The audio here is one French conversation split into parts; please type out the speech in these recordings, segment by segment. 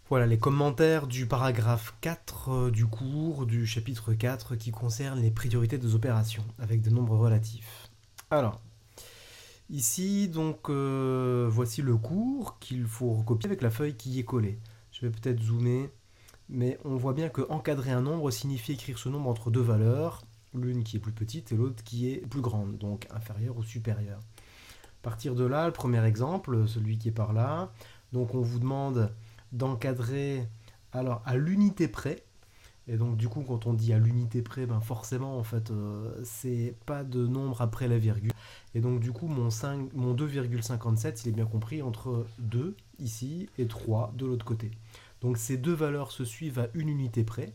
Voilà les commentaires du paragraphe 4 du cours du chapitre 4 qui concerne les priorités des opérations avec des nombres relatifs. Alors, ici, donc, voici le cours qu'il faut recopier avec la feuille qui y est collée. Je vais peut-être zoomer, mais on voit bien que encadrer un nombre signifie écrire ce nombre entre deux valeurs, l'une qui est plus petite et l'autre qui est plus grande, donc inférieure ou supérieure. À partir de là, le premier exemple, celui qui est par là, donc on vous demande d'encadrer alors à l'unité près. Et donc du coup quand on dit à l'unité près, ben forcément en fait c'est pas de nombre après la virgule. Et donc du coup mon 2,57 il est bien compris entre 2 ici et 3 de l'autre côté. Donc ces deux valeurs se suivent à une unité près.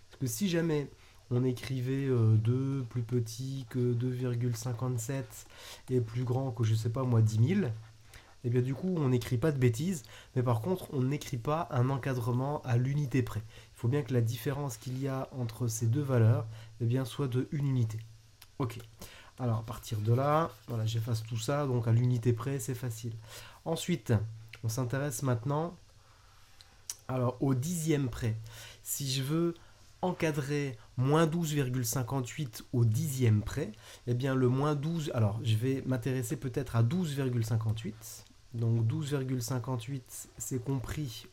Parce que si jamais on écrivait 2 plus petit que 2,57 et plus grand que je sais pas moi 10 000, et bien du coup on n'écrit pas de bêtises, mais par contre on n'écrit pas un encadrement à l'unité près. Il faut bien que la différence qu'il y a entre ces deux valeurs eh bien, soit de une unité. Ok, alors à partir de là, voilà, j'efface tout ça, donc à l'unité près c'est facile. Ensuite, on s'intéresse maintenant alors, au dixième près. Si je veux encadrer moins 12,58 au dixième près, eh bien le moins 12, alors je vais m'intéresser peut-être à 12,58. Donc 12,58 c'est compris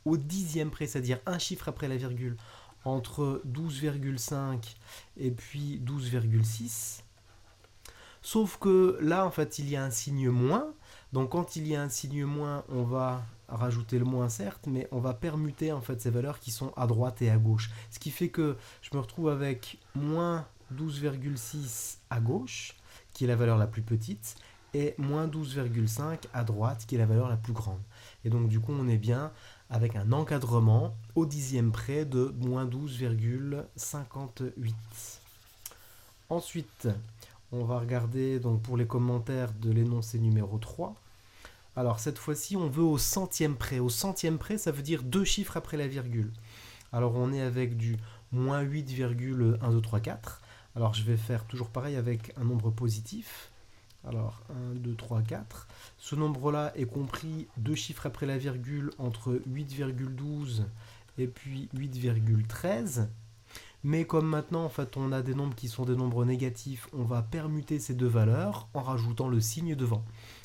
au dixième près, c'est-à-dire un chiffre après la virgule, entre 12,5 et puis 12,6. Sauf que là, en fait, il y a un signe moins. Donc quand il y a un signe moins, on va rajouter le moins certes, mais on va permuter en fait ces valeurs qui sont à droite et à gauche. Ce qui fait que je me retrouve avec moins 12,6 à gauche, qui est la valeur la plus petite, et moins 12,5 à droite, qui est la valeur la plus grande. Et donc du coup, on est bien avec un encadrement au dixième près de moins 12,58. Ensuite, on va regarder donc pour les commentaires de l'énoncé numéro 3. Alors cette fois-ci, on veut au centième près. Au centième près, ça veut dire deux chiffres après la virgule. Alors on est avec du moins 8,1234. Alors je vais faire toujours pareil avec un nombre positif. Alors 1, 2, 3, 4. Ce nombre-là est compris deux chiffres après la virgule entre 8,12 et puis 8,13. Mais comme maintenant, en fait, on a des nombres qui sont des nombres négatifs, on va permuter ces deux valeurs en rajoutant le signe devant.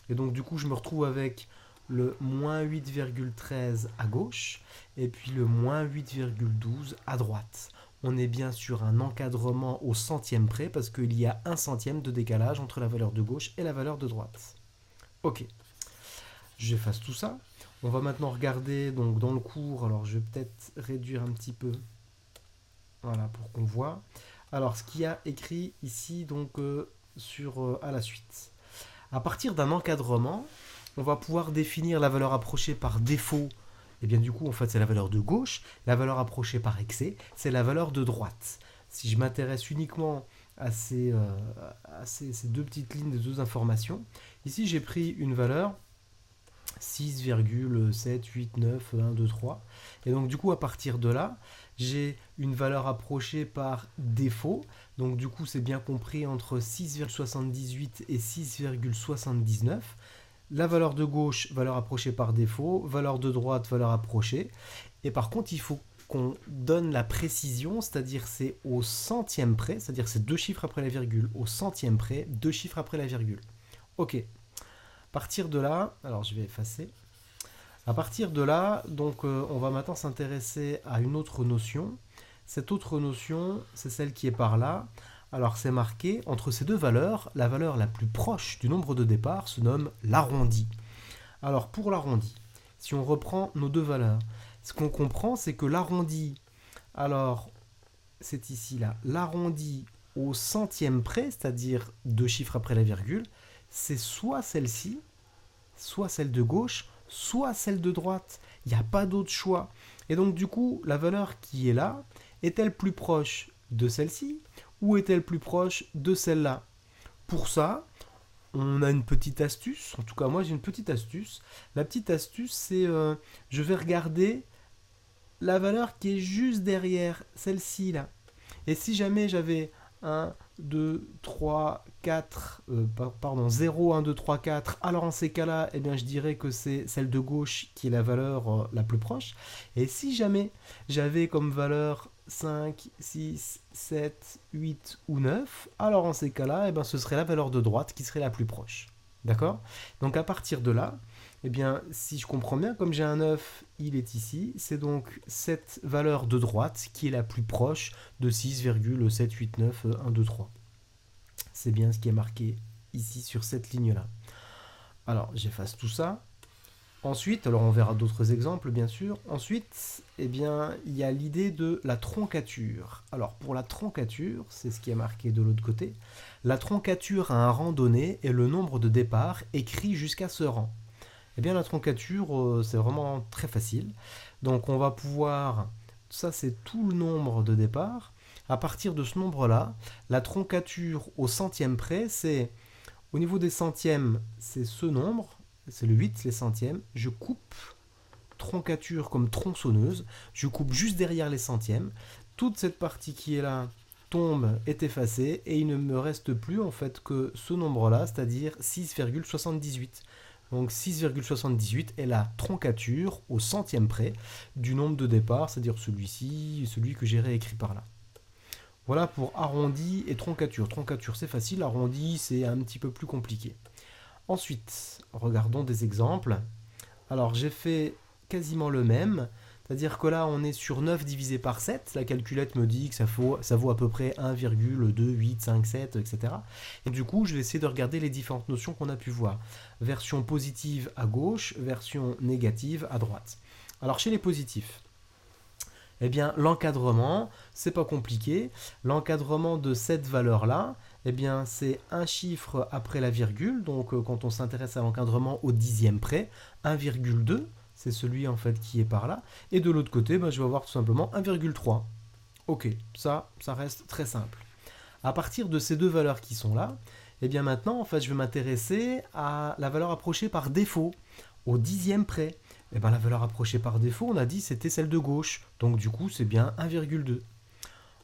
Et donc, du coup, je me retrouve avec le moins 8,13 à gauche et puis le moins 8,12 à droite. On est bien sur un encadrement au centième près parce qu'il y a un centième de décalage entre la valeur de gauche et la valeur de droite. Ok, j'efface tout ça. On va maintenant regarder donc dans le cours. Alors, je vais peut-être réduire un petit peu. Voilà, pour qu'on voit. Alors, ce qu'il y a écrit ici, donc, à la suite. À partir d'un encadrement, on va pouvoir définir la valeur approchée par défaut. Et bien, du coup, en fait, c'est la valeur de gauche. La valeur approchée par excès, c'est la valeur de droite. Si je m'intéresse uniquement à ces deux petites lignes de deux informations, ici, j'ai pris une valeur 6,789, 1, 2, 3. Et donc du coup à partir de là, j'ai une valeur approchée par défaut. Donc du coup c'est bien compris entre 6,78 et 6,79. La valeur de gauche, valeur approchée par défaut. Valeur de droite, valeur approchée. Et par contre il faut qu'on donne la précision, c'est-à-dire c'est au centième près, c'est-à-dire c'est deux chiffres après la virgule, au centième près, deux chiffres après la virgule. Ok. À partir de là, alors je vais effacer. À partir de là, donc on va maintenant s'intéresser à une autre notion. Cette autre notion, c'est celle qui est par là. Alors c'est marqué entre ces deux valeurs, la valeur la plus proche du nombre de départ se nomme l'arrondi. Alors pour l'arrondi, si on reprend nos deux valeurs, ce qu'on comprend c'est que l'arrondi, alors c'est ici là, l'arrondi au centième près, c'est-à-dire deux chiffres après la virgule, c'est soit celle-ci, soit celle de gauche, soit celle de droite. Il n'y a pas d'autre choix. Et donc du coup, la valeur qui est là, est-elle plus proche de celle-ci ou est-elle plus proche de celle-là? Pour ça, on a une petite astuce. En tout cas, moi j'ai une petite astuce. La petite astuce, c'est je vais regarder la valeur qui est juste derrière celle-ci là. Et si jamais j'avais un 2, 3, 4, pardon, 0, 1, 2, 3, 4. Alors en ces cas-là, eh bien, je dirais que c'est celle de gauche qui est la valeur la plus proche. Et si jamais j'avais comme valeur 5, 6, 7, 8 ou 9, alors en ces cas-là, eh bien, ce serait la valeur de droite qui serait la plus proche. D'accord? Donc à partir de là, eh bien, si je comprends bien, comme j'ai un 9, il est ici, c'est donc cette valeur de droite qui est la plus proche de 6,789, 1, 2, 3. C'est bien ce qui est marqué ici sur cette ligne-là. Alors, j'efface tout ça. Ensuite, alors on verra d'autres exemples, bien sûr. Ensuite, eh bien, il y a l'idée de la troncature. Alors, pour la troncature, c'est ce qui est marqué de l'autre côté. La troncature a un rang donné et le nombre de départ écrit jusqu'à ce rang. Eh bien, la troncature, c'est vraiment très facile. Donc, on va pouvoir... Ça, c'est tout le nombre de départ. À partir de ce nombre-là, la troncature au centième près, c'est... Au niveau des centièmes, c'est ce nombre. C'est le 8, les centièmes. Je coupe troncature comme tronçonneuse. Je coupe juste derrière les centièmes. Toute cette partie qui est là tombe, est effacée. Et il ne me reste plus, en fait, que ce nombre-là, c'est-à-dire 6,78. Donc 6,78 est la troncature au centième près du nombre de départ, c'est-à-dire celui-ci, celui que j'ai réécrit par là. Voilà pour arrondi et troncature. Troncature c'est facile, arrondi c'est un petit peu plus compliqué. Ensuite, regardons des exemples. Alors j'ai fait quasiment le même, c'est-à-dire que là on est sur 9 divisé par 7, la calculette me dit que ça vaut à peu près 1,2857, etc. Et du coup je vais essayer de regarder les différentes notions qu'on a pu voir. Version positive à gauche, version négative à droite. Alors chez les positifs, eh bien l'encadrement, c'est pas compliqué. L'encadrement de cette valeur-là, eh bien c'est un chiffre après la virgule, donc quand on s'intéresse à l'encadrement au dixième près, 1,2. C'est celui en fait qui est par là. Et de l'autre côté, je vais avoir tout simplement 1,3. Ok, ça reste très simple. À partir de ces deux valeurs qui sont là, et bien maintenant, en fait, je vais m'intéresser à la valeur approchée par défaut, au dixième près. Et bien la valeur approchée par défaut, on a dit c'était celle de gauche. Donc du coup, c'est bien 1,2.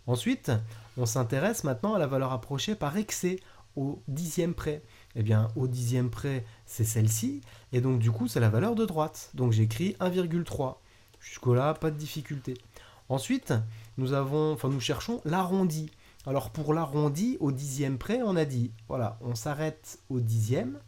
Ensuite, on s'intéresse maintenant à la valeur approchée par excès, au dixième près. Eh bien, au dixième près, c'est celle-ci, et donc du coup, c'est la valeur de droite. Donc j'écris 1,3. Jusque-là, pas de difficulté. Ensuite, nous cherchons l'arrondi. Alors pour l'arrondi, au dixième près, on a dit, voilà, on s'arrête au dixième,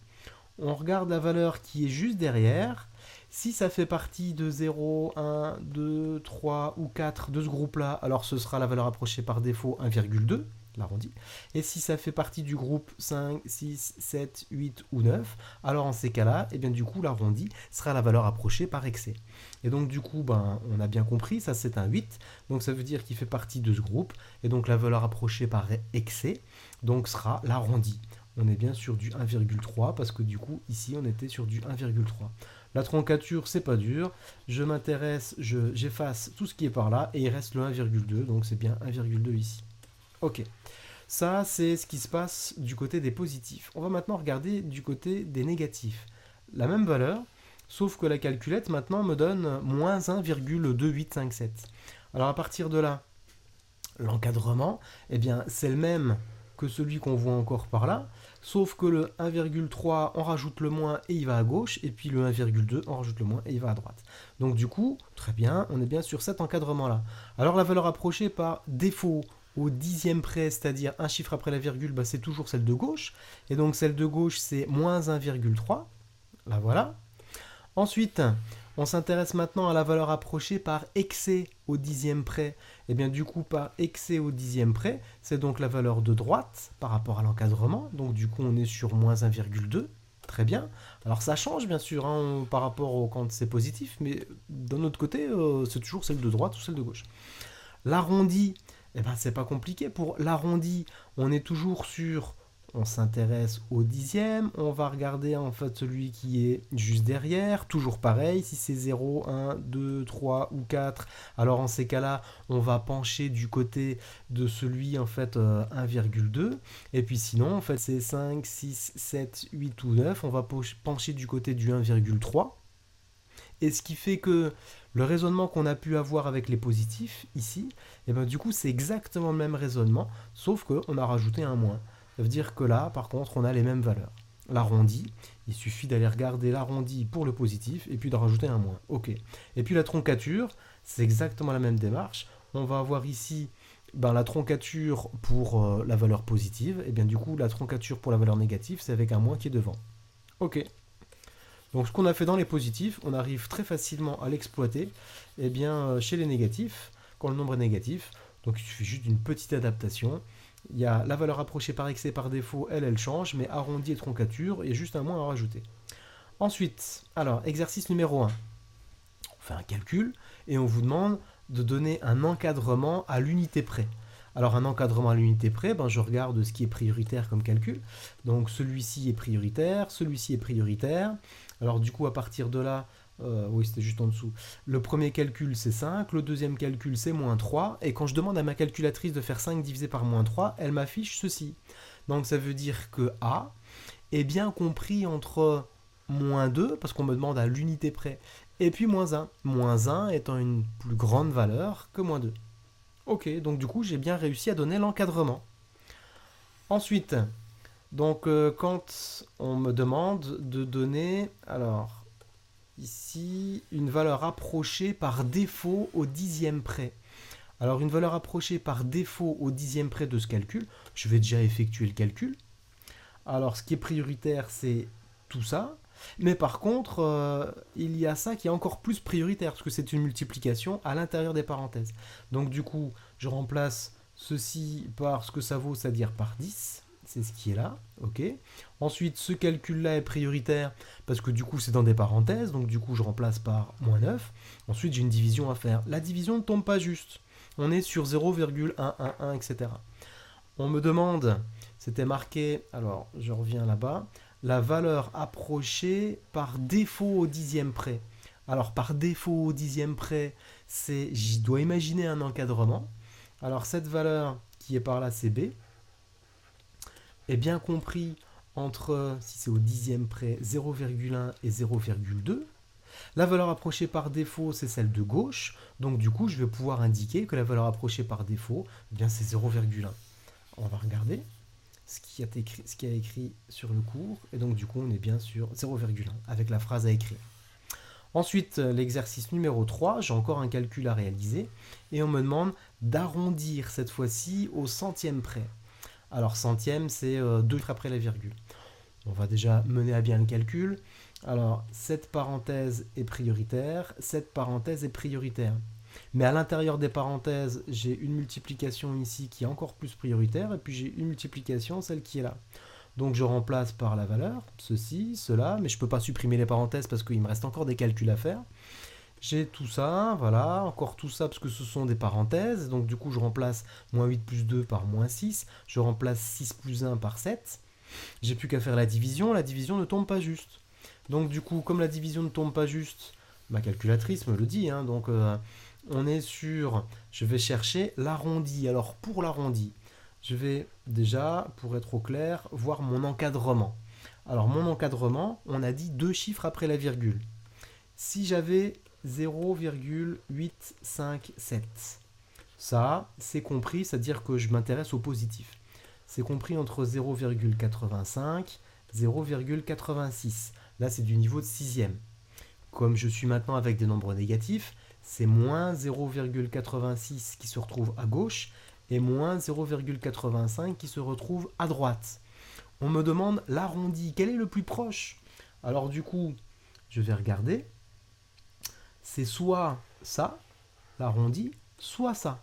on regarde la valeur qui est juste derrière. Si ça fait partie de 0, 1, 2, 3 ou 4 de ce groupe-là, alors ce sera la valeur approchée par défaut 1,2. L'arrondi. Et si ça fait partie du groupe 5, 6, 7, 8 ou 9, alors en ces cas-là, eh bien du coup l'arrondi sera la valeur approchée par excès. Et donc du coup, on a bien compris, ça c'est un 8, donc ça veut dire qu'il fait partie de ce groupe, et donc la valeur approchée par excès, donc sera l'arrondi. On est bien sur du 1,3, parce que du coup, ici on était sur du 1,3. La troncature, c'est pas dur, je m'intéresse, j'efface tout ce qui est par là, et il reste le 1,2, donc c'est bien 1,2 ici. Ok, ça c'est ce qui se passe du côté des positifs. On va maintenant regarder du côté des négatifs. La même valeur, sauf que la calculette maintenant me donne moins 1,2857. Alors à partir de là, l'encadrement, eh bien c'est le même que celui qu'on voit encore par là, sauf que le 1,3, on rajoute le moins et il va à gauche, et puis le 1,2, on rajoute le moins et il va à droite. Donc du coup, très bien, on est bien sur cet encadrement-là. Alors la valeur approchée par défaut, au dixième près, c'est-à-dire un chiffre après la virgule, c'est toujours celle de gauche. Et donc celle de gauche, c'est moins 1,3. Là voilà. Ensuite, on s'intéresse maintenant à la valeur approchée par excès au dixième près. Et bien du coup, par excès au dixième près, c'est donc la valeur de droite par rapport à l'encadrement. Donc du coup, on est sur moins 1,2. Très bien. Alors ça change bien sûr par rapport au quand c'est positif, mais d'un autre côté, c'est toujours celle de droite ou celle de gauche. L'arrondi, eh ben, c'est pas compliqué. Pour l'arrondi, on est toujours sur... On s'intéresse au dixième. On va regarder en fait celui qui est juste derrière. Toujours pareil, si c'est 0, 1, 2, 3 ou 4, alors en ces cas-là, on va pencher du côté de celui en fait 1,2. Et puis sinon, en fait, c'est 5, 6, 7, 8 ou 9. On va pencher du côté du 1,3. Et ce qui fait que Le raisonnement qu'on a pu avoir avec les positifs, ici, et ben, du coup, c'est exactement le même raisonnement, sauf qu'on a rajouté un moins. Ça veut dire que là, par contre, on a les mêmes valeurs. L'arrondi, il suffit d'aller regarder l'arrondi pour le positif, et puis de rajouter un moins. OK. Et puis la troncature, c'est exactement la même démarche. On va avoir ici ben, la troncature pour la valeur positive, et bien du coup, la troncature pour la valeur négative, c'est avec un moins qui est devant. OK. Donc ce qu'on a fait dans les positifs, on arrive très facilement à l'exploiter eh bien, chez les négatifs, quand le nombre est négatif. Donc il suffit juste d'une petite adaptation. Il y a la valeur approchée par excès par défaut, elle change, mais arrondi et troncature, il y a juste un moins à rajouter. Ensuite, alors, exercice numéro 1. On fait un calcul et on vous demande de donner un encadrement à l'unité près. Alors un encadrement à l'unité près, ben, je regarde ce qui est prioritaire comme calcul. Donc celui-ci est prioritaire, celui-ci est prioritaire. Alors du coup à partir de là, oui c'était juste en dessous, le premier calcul c'est 5, le deuxième calcul c'est moins 3, et quand je demande à ma calculatrice de faire 5 divisé par moins 3, elle m'affiche ceci. Donc ça veut dire que A est bien compris entre moins 2, parce qu'on me demande à l'unité près, et puis moins 1. Moins 1 étant une plus grande valeur que moins 2. Ok, donc du coup j'ai bien réussi à donner l'encadrement. Ensuite, donc quand on me demande de donner, alors ici, une valeur approchée par défaut au dixième près. Alors une valeur approchée par défaut au dixième près de ce calcul, je vais déjà effectuer le calcul. Alors ce qui est prioritaire c'est tout ça, mais par contre il y a ça qui est encore plus prioritaire parce que c'est une multiplication à l'intérieur des parenthèses. Donc du coup je remplace ceci par ce que ça vaut, c'est-à-dire par 10. C'est ce qui est là, ok. Ensuite, ce calcul-là est prioritaire parce que du coup, c'est dans des parenthèses, donc du coup, je remplace par moins 9. Ensuite, j'ai une division à faire. La division ne tombe pas juste. On est sur 0,111, etc. On me demande, c'était marqué, alors je reviens là-bas, la valeur approchée par défaut au dixième près. Alors, par défaut au dixième près, je dois imaginer un encadrement. Alors, cette valeur qui est par là, c'est B, est bien compris entre, si c'est au dixième près, 0,1 et 0,2. La valeur approchée par défaut, c'est celle de gauche. Donc du coup, je vais pouvoir indiquer que la valeur approchée par défaut, eh bien c'est 0,1. On va regarder ce qui a écrit sur le cours. Et donc du coup, on est bien sur 0,1 avec la phrase à écrire. Ensuite, l'exercice numéro 3, j'ai encore un calcul à réaliser. Et on me demande d'arrondir cette fois-ci au centième près. Alors centième, c'est 2 chiffres après la virgule. On va déjà mener à bien le calcul. Alors, cette parenthèse est prioritaire, cette parenthèse est prioritaire. Mais à l'intérieur des parenthèses, j'ai une multiplication ici qui est encore plus prioritaire, et puis j'ai une multiplication, celle qui est là. Donc je remplace par la valeur, ceci, cela, mais je ne peux pas supprimer les parenthèses parce qu'il me reste encore des calculs à faire. J'ai tout ça, voilà, encore tout ça parce que ce sont des parenthèses. Donc du coup, je remplace moins 8 plus 2 par moins 6. Je remplace 6 plus 1 par 7. J'ai plus qu'à faire la division ne tombe pas juste. Donc du coup, comme la division ne tombe pas juste, ma calculatrice me le dit, hein, donc on est sur, je vais chercher l'arrondi. Alors pour l'arrondi, je vais déjà, pour être au clair, voir mon encadrement. Alors mon encadrement, on a dit 2 chiffres après la virgule. Si j'avais 0,857, ça, c'est compris, c'est-à-dire que je m'intéresse au positif. C'est compris entre 0,85 et 0,86. Là, c'est du niveau de sixième. Comme je suis maintenant avec des nombres négatifs, c'est moins 0,86 qui se retrouve à gauche et moins 0,85 qui se retrouve à droite. On me demande l'arrondi. Quel est le plus proche? Alors du coup, je vais regarder. C'est soit ça, l'arrondi, soit ça.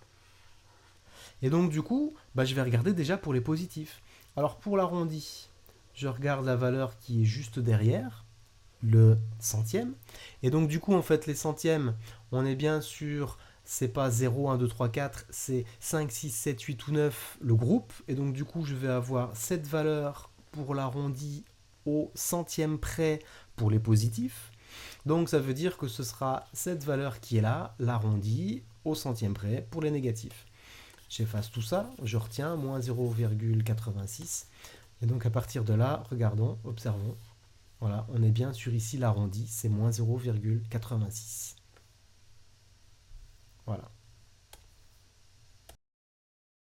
Et donc du coup, je vais regarder déjà pour les positifs. Alors pour l'arrondi, je regarde la valeur qui est juste derrière, le centième. Et donc du coup, en fait, les centièmes, on est bien sûr, c'est pas 0, 1, 2, 3, 4, c'est 5, 6, 7, 8 ou 9, le groupe. Et donc du coup, je vais avoir cette valeur pour l'arrondi au centième près pour les positifs. Donc ça veut dire que ce sera cette valeur qui est là, l'arrondi au centième près pour les négatifs. J'efface tout ça, je retiens moins 0,86. Et donc à partir de là, regardons, observons. Voilà, on est bien sur ici l'arrondi, c'est moins 0,86. Voilà.